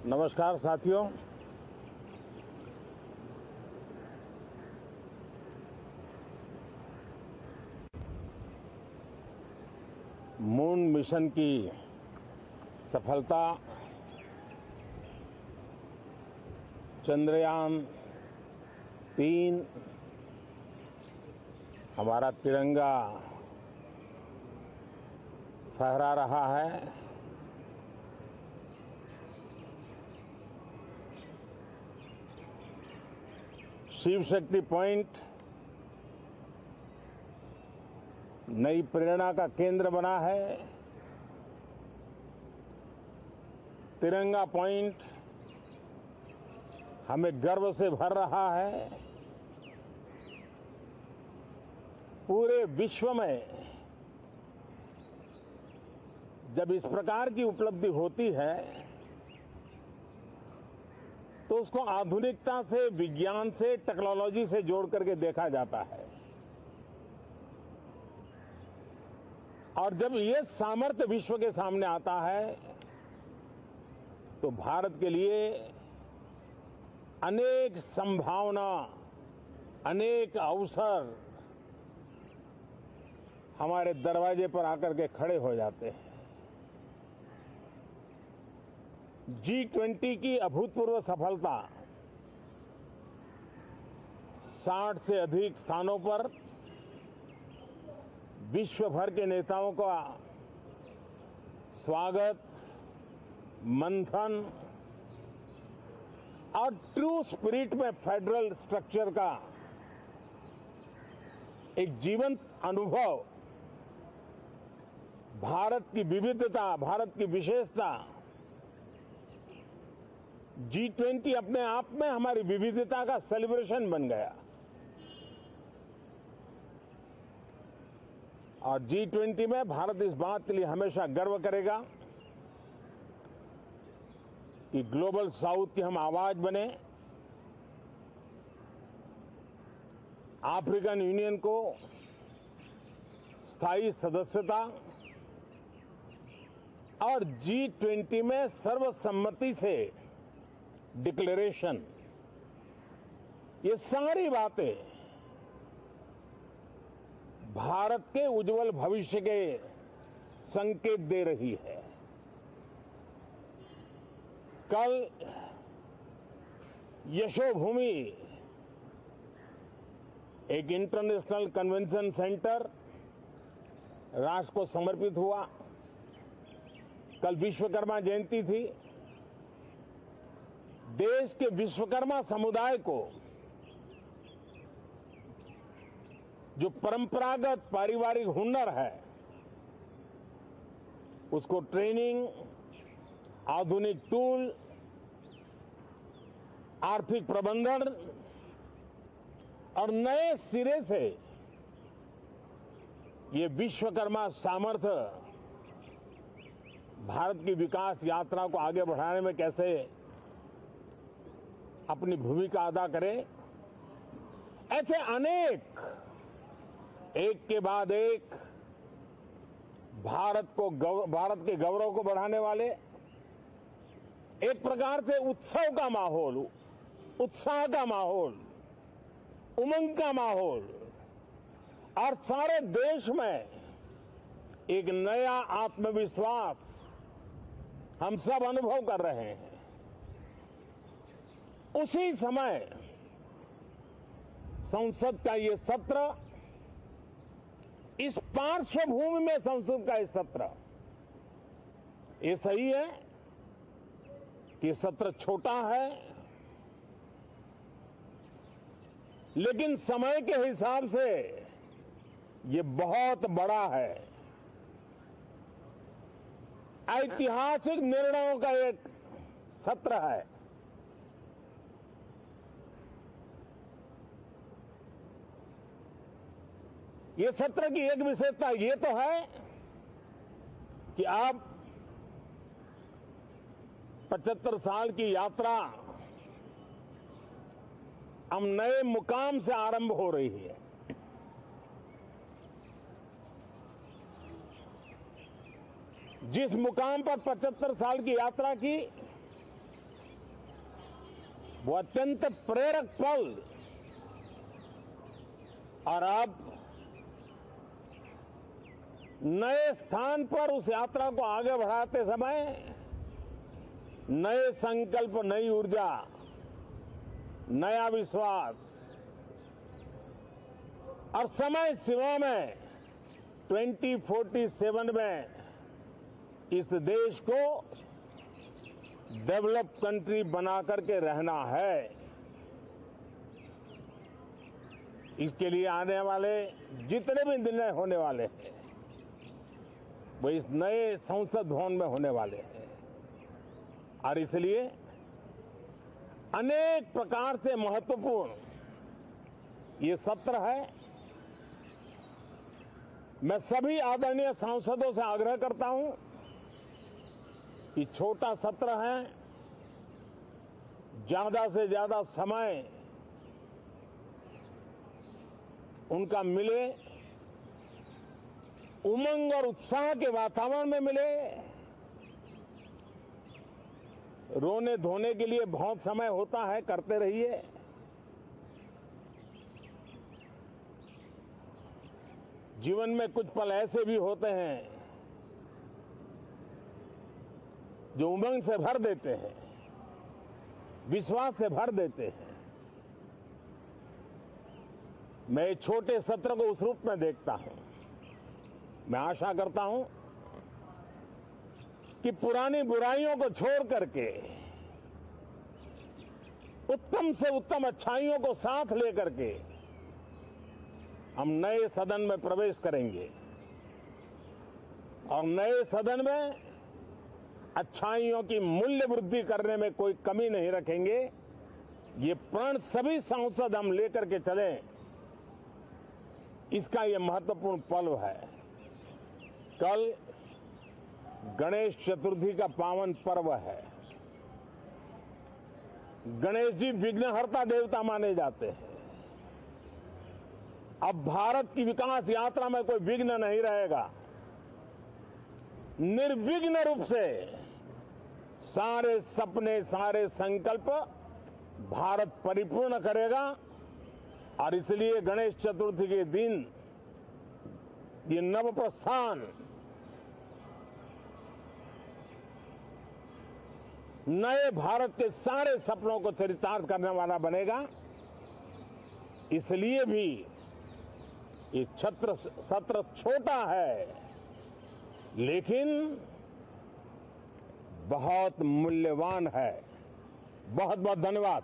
नमस्कार साथियों। Moon mission की सफलता, चंद्रयान 3 हमारा तिरंगा फहरा रहा है। शिव शक्ति पॉइंट नई प्रेरणा का केंद्र बना है। तिरंगा पॉइंट हमें गर्व से भर रहा है। पूरे विश्व में जब इस प्रकार की उपलब्धि होती है तो उसको आधुनिकता से, विज्ञान से, टेक्नोलॉजी से जोड़ करके देखा जाता है। और जब ये सामर्थ्य विश्व के सामने आता है तो भारत के लिए अनेक संभावना, अनेक अवसर हमारे दरवाजे पर आकर के खड़े हो जाते हैं। G20 की अभूतपूर्व सफलता, 60 से अधिक स्थानों पर विश्व भर के नेताओं का स्वागत, मंथन और ट्रू स्पिरिट में फेडरल स्ट्रक्चर का एक जीवंत अनुभव, भारत की विविधता, भारत की विशेषता। G20 अपने आप में हमारी विविधता का सेलिब्रेशन बन गया। और G20 में भारत इस बात के लिए हमेशा गर्व करेगा कि ग्लोबल साउथ की हम आवाज बने। अफ्रीकन यूनियन को स्थायी सदस्यता और G20 में सर्वसम्मति से डिक्लेरेशन, ये सारी बातें भारत के उज्जवल भविष्य के संकेत दे रही है। कल यशोभूमि, एक इंटरनेशनल कन्वेंशन सेंटर राष्ट्र को समर्पित हुआ। कल विश्वकर्मा जयंती थी। देश के विश्वकर्मा समुदाय को जो परंपरागत पारिवारिक हुनर है उसको ट्रेनिंग, आधुनिक टूल, आर्थिक प्रबंधन और नए सिरे से ये विश्वकर्मा सामर्थ्य भारत की विकास यात्रा को आगे बढ़ाने में कैसे अपनी भूमिका अदा करे, ऐसे अनेक एक के बाद एक भारत के गौरव को बढ़ाने वाले, एक प्रकार से उत्सव का माहौल, उत्साह का माहौल, उमंग का माहौल और सारे देश में एक नया आत्मविश्वास हम सब अनुभव कर रहे हैं। उसी समय संसद का ये सत्र, इस पार्श्वभूमि में संसद का ये सत्र, ये सही है कि सत्र छोटा है, लेकिन समय के हिसाब से ये बहुत बड़ा है। ऐतिहासिक निर्णयों का एक सत्र है। ये सत्र की एक विशेषता ये तो है कि अब 75 साल की यात्रा हम नए मुकाम से आरंभ हो रही है। जिस मुकाम पर 75 साल की यात्रा की, वो अत्यंत प्रेरक पल और अब नए स्थान पर उस यात्रा को आगे बढ़ाते समय नए संकल्प, नई ऊर्जा, नया विश्वास और समय सीमा में 2047 में इस देश को डेवलप कंट्री बना करके रहना है। इसके लिए आने वाले जितने भी निर्णय होने वाले हैं वो इस नए संसद भवन में होने वाले हैं और इसलिए अनेक प्रकार से महत्वपूर्ण ये सत्र है। मैं सभी आदरणीय सांसदों से आग्रह करता हूं कि छोटा सत्र है, ज्यादा से ज्यादा समय उनका मिले, उमंग और उत्साह के वातावरण में मिले। रोने धोने के लिए बहुत समय होता है, करते रहिए। जीवन में कुछ पल ऐसे भी होते हैं जो उमंग से भर देते हैं, विश्वास से भर देते हैं। मैं छोटे सत्र को उस रूप में देखता हूं। मैं आशा करता हूं कि पुरानी बुराइयों को छोड़ करके उत्तम से उत्तम अच्छाइयों को साथ लेकर के हम नए सदन में प्रवेश करेंगे और नए सदन में अच्छाइयों की मूल्य वृद्धि करने में कोई कमी नहीं रखेंगे। ये प्रण सभी सांसद हम लेकर के चलें, इसका ये महत्वपूर्ण पल है। कल गणेश चतुर्थी का पावन पर्व है। गणेश जी विघ्नहर्ता देवता माने जाते हैं। अब भारत की विकास यात्रा में कोई विघ्न नहीं रहेगा। निर्विघ्न रूप से सारे सपने, सारे संकल्प भारत परिपूर्ण करेगा और इसलिए गणेश चतुर्थी के दिन ये नव प्रस्थान नए भारत के सारे सपनों को चरितार्थ करने वाला बनेगा। इसलिए भी ये सत्र छोटा है लेकिन बहुत मूल्यवान है। बहुत बहुत धन्यवाद।